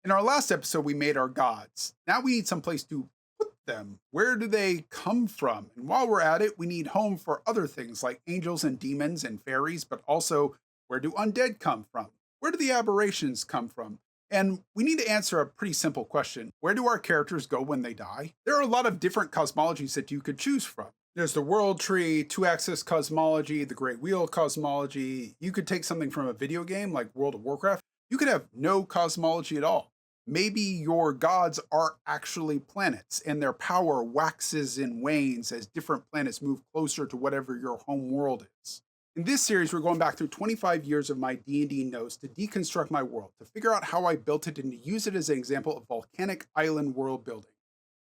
In our last episode, we made our gods. Now we need some place to put them. Where do they come from? And while we're at it, we need home for other things like angels and demons and fairies, but also where do undead come from? Where do the aberrations come from? And we need to answer a pretty simple question. Where do our characters go when they die? There are a lot of different cosmologies that you could choose from. There's the world tree, two-axis cosmology, the great wheel cosmology. You could take something from a video game like World of Warcraft. You could have no cosmology at all. Maybe your gods are actually planets and their power waxes and wanes as different planets move closer to whatever your home world is. In this series, we're going back through 25 years of my D&D notes to deconstruct my world, to figure out how I built it and to use it as an example of volcanic island world building.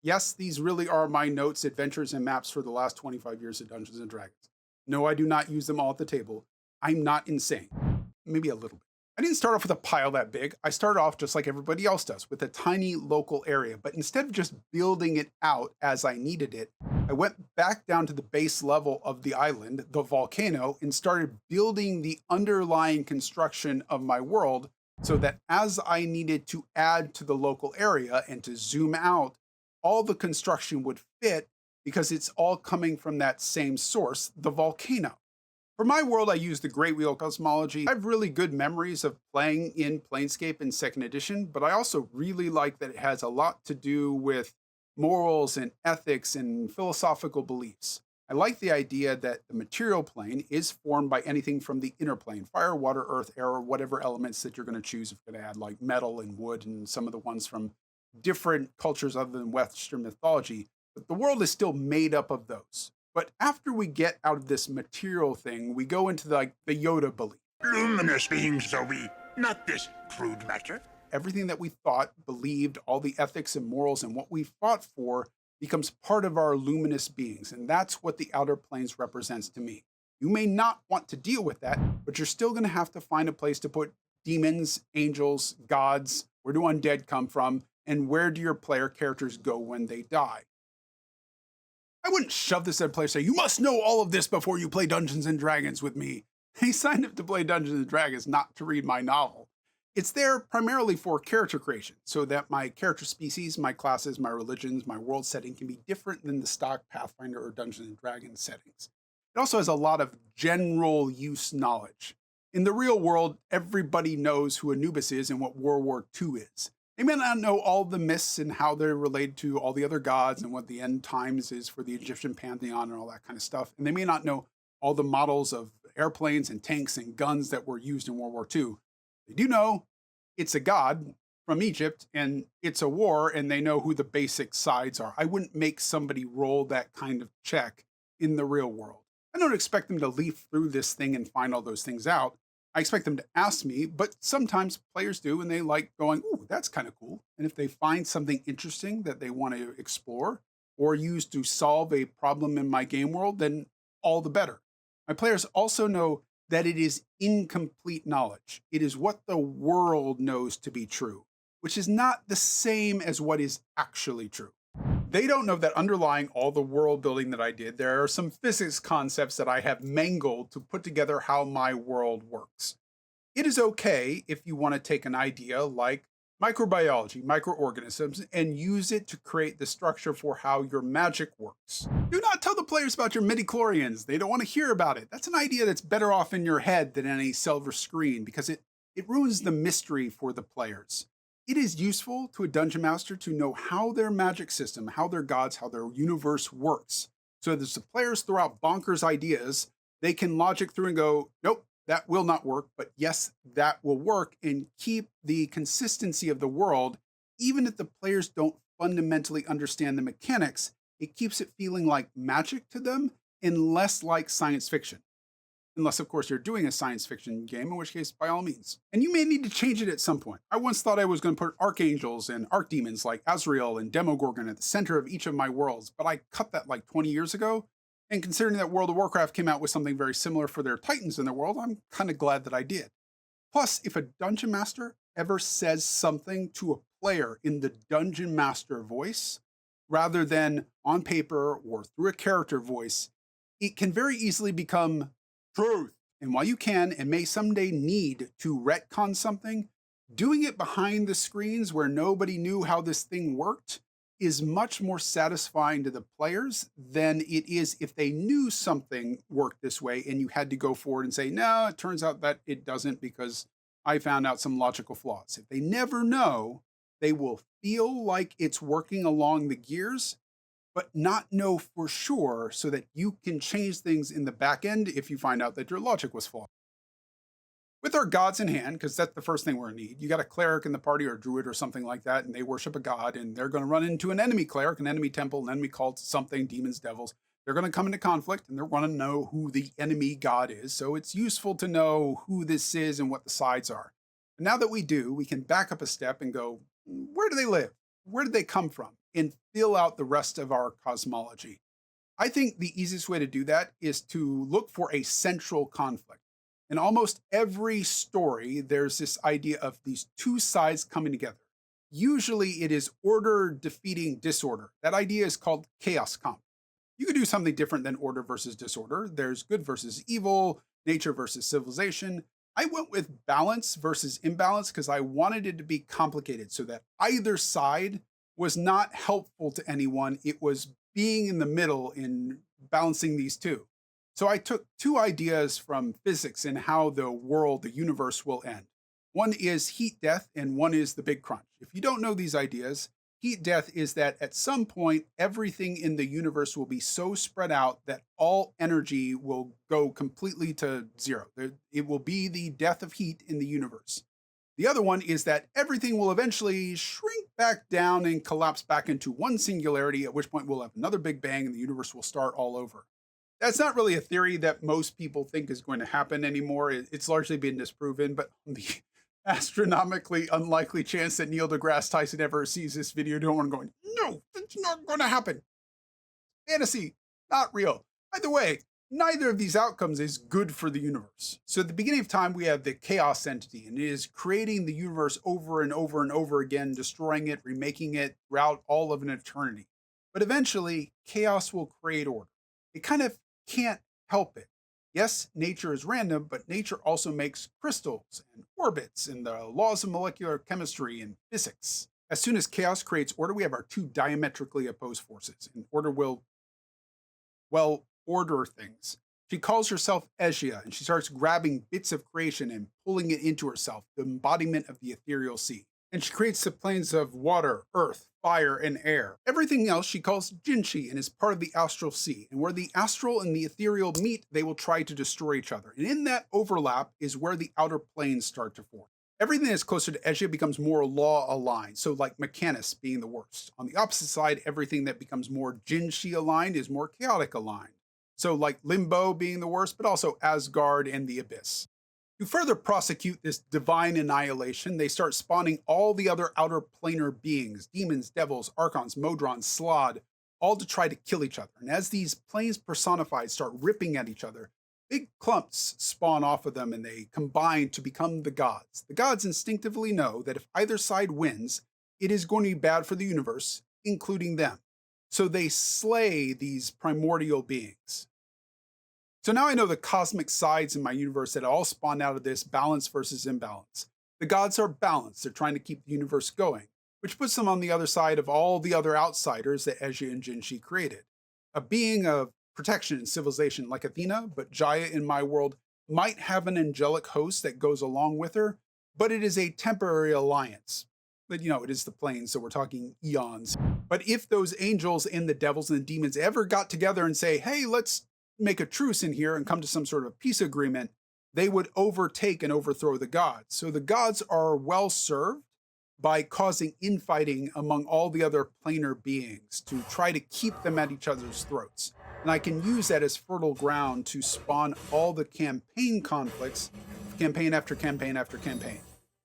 Yes, these really are my notes, adventures, and maps for the last 25 years of Dungeons and Dragons. No, I do not use them all at the table. I'm not insane. Maybe a little bit. I didn't start off with a pile that big. I started off just like everybody else does, with a tiny local area. But instead of just building it out as I needed it, I went back down to the base level of the island, the volcano, and started building the underlying construction of my world so that as I needed to add to the local area and to zoom out, all the construction would fit because it's all coming from that same source, the volcano. For my world, I use the Great Wheel Cosmology. I have really good memories of playing in Planescape in 2nd edition, but I also really like that it has a lot to do with morals and ethics and philosophical beliefs. I like the idea that the material plane is formed by anything from the inner plane, fire, water, earth, air, or whatever elements that you're going to choose if you're going to add like metal and wood and some of the ones from different cultures other than Western mythology. But the world is still made up of those. But after we get out of this material thing, we go into the Yoda belief. Luminous beings are we, not this crude matter. Everything that we thought, believed, all the ethics and morals and what we fought for becomes part of our luminous beings. And that's what the outer planes represents to me. You may not want to deal with that, but you're still going to have to find a place to put demons, angels, gods. Where do undead come from? And where do your player characters go when they die? I wouldn't shove this at a player and say, you must know all of this before you play Dungeons and Dragons with me. They signed up to play Dungeons and Dragons, not to read my novel. It's there primarily for character creation, so that my character species, my classes, my religions, my world setting can be different than the stock Pathfinder or Dungeons and Dragons settings. It also has a lot of general use knowledge. In the real world, everybody knows who Anubis is and what World War II is. They may not know all the myths and how they're related to all the other gods and what the end times is for the Egyptian pantheon and all that kind of stuff. And they may not know all the models of airplanes and tanks and guns that were used in World War II. They do know it's a god from Egypt and it's a war, and they know who the basic sides are. I wouldn't make somebody roll that kind of check in the real world. I don't expect them to leaf through this thing and find all those things out. I expect them to ask me, but sometimes players do, and they like going, ooh, that's kind of cool. And if they find something interesting that they want to explore or use to solve a problem in my game world, then all the better. My players also know that it is incomplete knowledge. It is what the world knows to be true, which is not the same as what is actually true. They don't know that underlying all the world building that I did, there are some physics concepts that I have mangled to put together how my world works. It is okay if you want to take an idea like microbiology, microorganisms, and use it to create the structure for how your magic works. Do not tell the players about your midichlorians. They don't want to hear about it. That's an idea that's better off in your head than on a silver screen because it ruins the mystery for the players. It is useful to a dungeon master to know how their magic system, how their gods, how their universe works. So that as the players throw out bonkers ideas, they can logic through and go, nope, that will not work, but yes, that will work, and keep the consistency of the world. Even if the players don't fundamentally understand the mechanics, it keeps it feeling like magic to them and less like science fiction. Unless, of course, you're doing a science fiction game, in which case, by all means. And you may need to change it at some point. I once thought I was going to put archangels and archdemons like Azrael and Demogorgon at the center of each of my worlds, but I cut that like 20 years ago. And considering that World of Warcraft came out with something very similar for their titans in their world, I'm kind of glad that I did. Plus, if a dungeon master ever says something to a player in the dungeon master voice, rather than on paper or through a character voice, it can very easily become truth. And while you can and may someday need to retcon something, Doing it behind the screens where nobody knew how this thing worked is much more satisfying to the players than it is if they knew something worked this way and you had to go forward and say, no, it turns out that it doesn't because I found out some logical flaws. If they never know, they will feel like it's working along the gears, but not know for sure so that you can change things in the back end if you find out that your logic was flawed. With our gods in hand, because that's the first thing we're gonna need. You got a cleric in the party or a druid or something like that, and they worship a god, and they're gonna run into an enemy cleric, an enemy temple, an enemy cult, something, demons, devils. They're gonna come into conflict and they're gonna know who the enemy god is. So it's useful to know who this is and what the sides are. And now that we do, we can back up a step and go, where do they live? Where did they come from? And fill out the rest of our cosmology. I think the easiest way to do that is to look for a central conflict. In almost every story, there's this idea of these two sides coming together. Usually it is order defeating disorder. That idea is called chaos comp. You could do something different than order versus disorder. There's good versus evil, nature versus civilization. I went with balance versus imbalance because I wanted it to be complicated so that either side was not helpful to anyone. It was being in the middle in balancing these two. So I took two ideas from physics and how the world, the universe will end. One is heat death and one is the big crunch. If you don't know these ideas, heat death is that at some point, everything in the universe will be so spread out that all energy will go completely to zero. It will be the death of heat in the universe. The other one is that everything will eventually shrink back down and collapse back into one singularity, at which point we'll have another big bang and the universe will start all over. That's not really a theory that most people think is going to happen anymore. It's largely been disproven, but on the astronomically unlikely chance that Neil deGrasse Tyson ever sees this video, don't want to go, no, it's not going to happen. Fantasy, not real. Either way, neither of these outcomes is good for the universe. So at the beginning of time, we have the chaos entity, and it is creating the universe over and over and over again, destroying it, remaking it throughout all of an eternity. But eventually, chaos will create order. It kind of can't help it. Yes, nature is random, but nature also makes crystals and orbits and the laws of molecular chemistry and physics. As soon as chaos creates order, we have our two diametrically opposed forces, and order will, well, order things. She calls herself Egia, and she starts grabbing bits of creation and pulling it into herself, the embodiment of the ethereal sea. And she creates the planes of water, earth, fire, and air. Everything else she calls Jinshi and is part of the astral sea. And where the astral and the ethereal meet, they will try to destroy each other. And in that overlap is where the outer planes start to form. Everything that's closer to Egia becomes more law aligned, so like Mechanus being the worst. On the opposite side, everything that becomes more Jinshi aligned is more chaotic aligned. So like Limbo being the worst, but also Asgard and the Abyss. To further prosecute this divine annihilation, they start spawning all the other outer planar beings, demons, devils, archons, modrons, slod, all to try to kill each other. And as these planes personified start ripping at each other, big clumps spawn off of them and they combine to become the gods. The gods instinctively know that if either side wins, it is going to be bad for the universe, including them. So they slay these primordial beings. So now I know the cosmic sides in my universe that all spawn out of this balance versus imbalance. The gods are balanced, they're trying to keep the universe going, which puts them on the other side of all the other outsiders that Egia and Jinshi created. A being of protection and civilization like Athena, but Jaya in my world might have an angelic host that goes along with her, but it is a temporary alliance. But it is the planes, so we're talking eons. But if those angels and the devils and the demons ever got together and say, hey, let's make a truce in here and come to some sort of peace agreement, they would overtake and overthrow the gods. So the gods are well served by causing infighting among all the other planar beings to try to keep them at each other's throats. And I can use that as fertile ground to spawn all the campaign conflicts, campaign after campaign after campaign.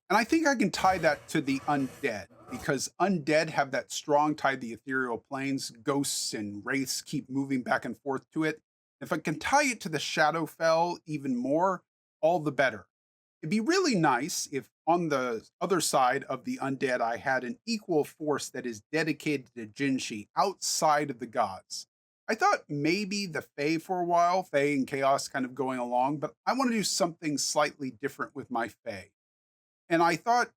And I think I can tie that to the undead, because undead have that strong tie to the ethereal planes. Ghosts and wraiths keep moving back and forth to it. If I can tie it to the Shadowfell even more, all the better. It'd be really nice if on the other side of the undead I had an equal force that is dedicated to Jinshi outside of the gods. I thought maybe the Fae for a while, Fae and Chaos kind of going along, but I want to do something slightly different with my Fae. And I thought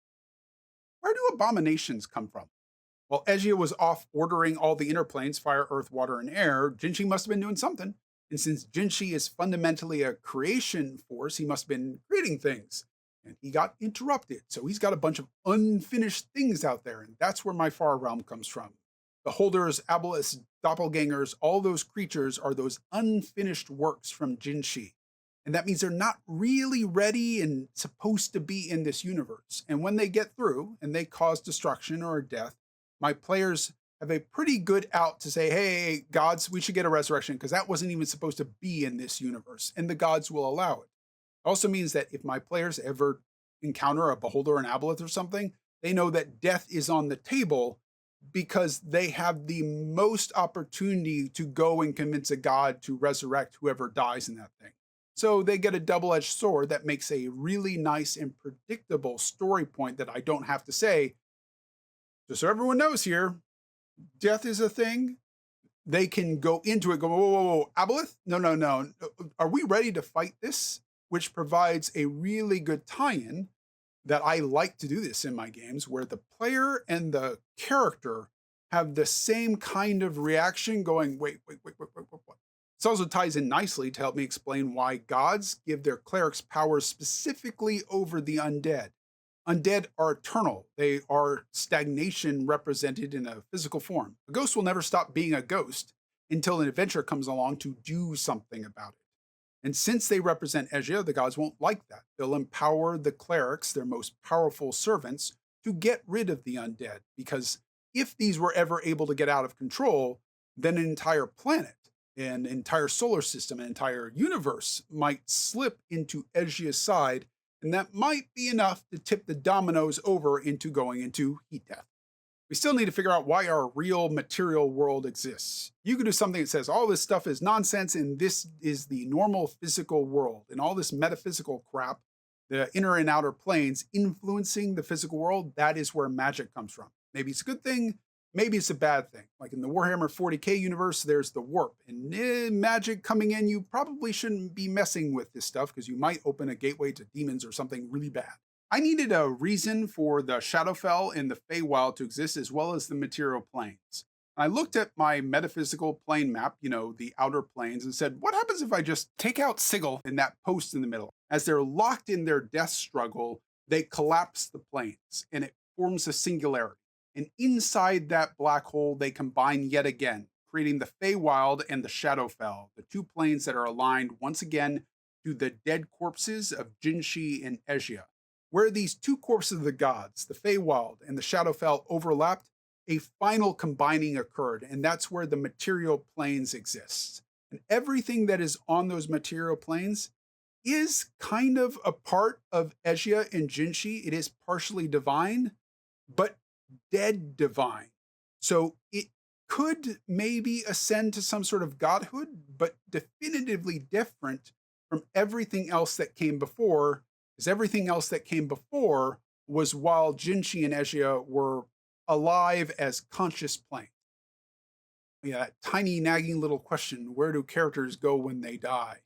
where do abominations come from? While Ezia was off ordering all the inner planes, fire, earth, water, and air, Jinshi must have been doing something. And since Jinshi is fundamentally a creation force, he must have been creating things. And he got interrupted. So he's got a bunch of unfinished things out there. And that's where my far realm comes from. The holders, aboleths, doppelgangers, all those creatures are those unfinished works from Jinshi. And that means they're not really ready and supposed to be in this universe. And when they get through and they cause destruction or death, my players have a pretty good out to say, hey, gods, we should get a resurrection because that wasn't even supposed to be in this universe. And the gods will allow it. It also means that if my players ever encounter a beholder or an aboleth or something, they know that death is on the table because they have the most opportunity to go and convince a god to resurrect whoever dies in that thing. So they get a double-edged sword that makes a really nice and predictable story point that I don't have to say, just so everyone knows here, death is a thing. They can go into it, go, whoa, whoa, whoa, aboleth? No. Are we ready to fight this? Which provides a really good tie-in that I like to do this in my games, where the player and the character have the same kind of reaction going, wait. This also ties in nicely to help me explain why gods give their clerics powers specifically over the undead. Undead are eternal. They are stagnation represented in a physical form. A ghost will never stop being a ghost until an adventurer comes along to do something about it. And since they represent Ezia, the gods won't like that. They'll empower the clerics, their most powerful servants, to get rid of the undead. Because if these were ever able to get out of control, then an entire planet, an entire solar system, an entire universe might slip into Ezia's side, and that might be enough to tip the dominoes over into going into heat death. We still need to figure out why our real material world exists. You could do something that says all this stuff is nonsense and this is the normal physical world, and all this metaphysical crap, the inner and outer planes influencing the physical world, that is where magic comes from. Maybe it's a good thing, maybe it's a bad thing. Like in the Warhammer 40k universe, there's the warp, and magic coming in, you probably shouldn't be messing with this stuff because you might open a gateway to demons or something really bad. I needed a reason for the Shadowfell and the Feywild to exist, as well as the material planes. I looked at my metaphysical plane map, the outer planes, and said, what happens if I just take out Sigil in that post in the middle? As they're locked in their death struggle, they collapse the planes, and it forms a singularity. And inside that black hole, they combine yet again, creating the Feywild and the Shadowfell, the two planes that are aligned once again to the dead corpses of Jinshi and Ezia. Where these two corpses of the gods, the Feywild and the Shadowfell, overlapped, a final combining occurred, and that's where the material planes exist. And everything that is on those material planes is kind of a part of Ezia and Jinshi. It is partially divine, but dead divine. So it could maybe ascend to some sort of godhood, but definitively different from everything else that came before, because everything else that came before was while Jinshi and Ezia were alive as conscious planes. Yeah, that tiny nagging little question, where do characters go when they die?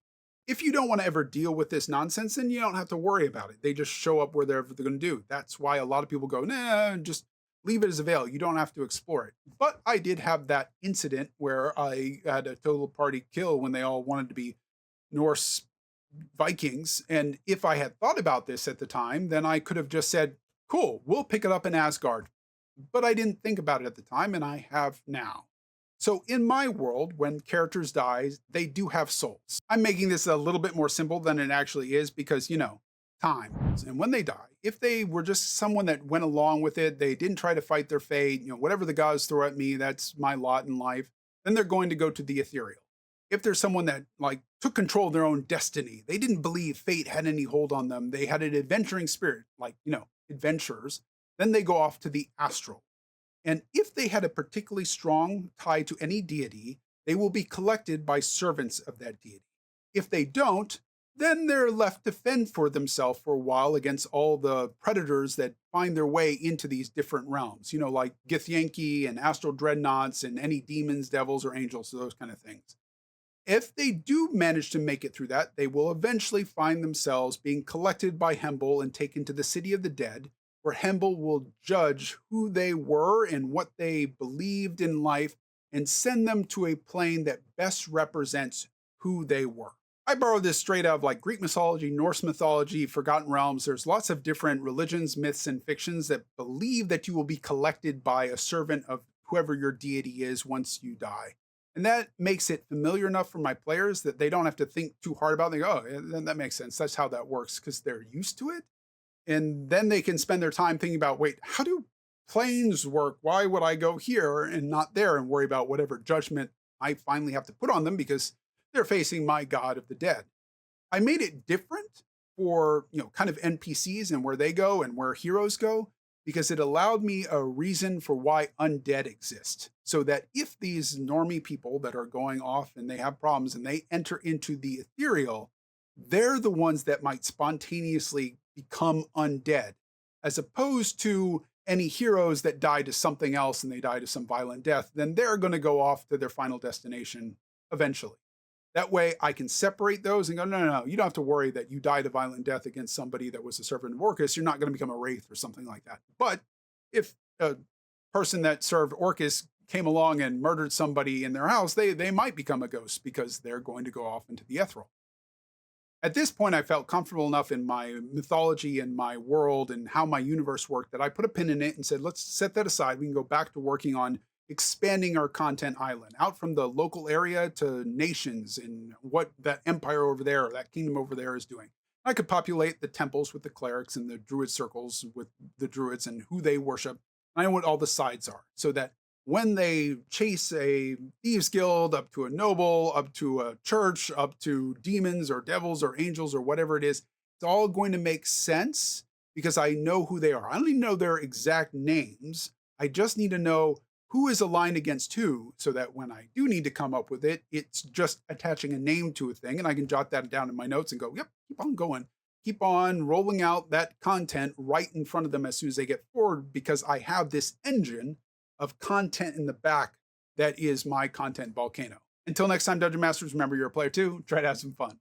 If you don't want to ever deal with this nonsense, then you don't have to worry about it. They just show up wherever they're going to do. That's why a lot of people go, nah, just leave it as a veil. You don't have to explore it. But I did have that incident where I had a total party kill when they all wanted to be Norse Vikings. And if I had thought about this at the time, then I could have just said, cool, we'll pick it up in Asgard. But I didn't think about it at the time, and I have now. So in my world, when characters die, they do have souls. I'm making this a little bit more simple than it actually is because, time. And when they die, if they were just someone that went along with it, they didn't try to fight their fate, whatever the gods throw at me, that's my lot in life, then they're going to go to the ethereal. If there's someone that took control of their own destiny, they didn't believe fate had any hold on them, they had an adventuring spirit, adventurers, then they go off to the astral. And if they had a particularly strong tie to any deity, they will be collected by servants of that deity. If they don't, then they're left to fend for themselves for a while against all the predators that find their way into these different realms, like Githyanki and astral dreadnoughts and any demons, devils, or angels, those kind of things. If they do manage to make it through that, they will eventually find themselves being collected by Hembel and taken to the city of the dead, where Hemble will judge who they were and what they believed in life and send them to a plane that best represents who they were. I borrowed this straight out of like Greek mythology, Norse mythology, Forgotten Realms. There's lots of different religions, myths, and fictions that believe that you will be collected by a servant of whoever your deity is once you die. And that makes it familiar enough for my players that they don't have to think too hard about it. They go, oh, yeah, then that makes sense. That's how that works because they're used to it. And then they can spend their time thinking about, wait, how do planes work? Why would I go here and not there and worry about whatever judgment I finally have to put on them because they're facing my god of the dead. I made it different for, kind of NPCs and where they go and where heroes go because it allowed me a reason for why undead exist. So that if these normie people that are going off and they have problems and they enter into the ethereal, they're the ones that might spontaneously become undead, as opposed to any heroes that die to something else and they die to some violent death, then they're going to go off to their final destination eventually. That way I can separate those and go, no, you don't have to worry that you died a violent death against somebody that was a servant of Orcus. You're not going to become a wraith or something like that. But if a person that served Orcus came along and murdered somebody in their house, they might become a ghost because they're going to go off into the ethereal. At this point, I felt comfortable enough in my mythology and my world and how my universe worked that I put a pin in it and said, let's set that aside. We can go back to working on expanding our content island out from the local area to nations and what that empire over there or that kingdom over there is doing. I could populate the temples with the clerics and the druid circles with the druids and who they worship. I know what all the sides are so that when they chase a thieves guild up to a noble, up to a church, up to demons or devils or angels or whatever it is, it's all going to make sense because I know who they are. I don't even know their exact names. I just need to know who is aligned against who so that when I do need to come up with it, it's just attaching a name to a thing and I can jot that down in my notes and go, yep, keep on going. Keep on rolling out that content right in front of them as soon as they get forward because I have this engine of content in the back that is my content volcano. Until next time, Dungeon Masters, remember you're a player too. Try to have some fun.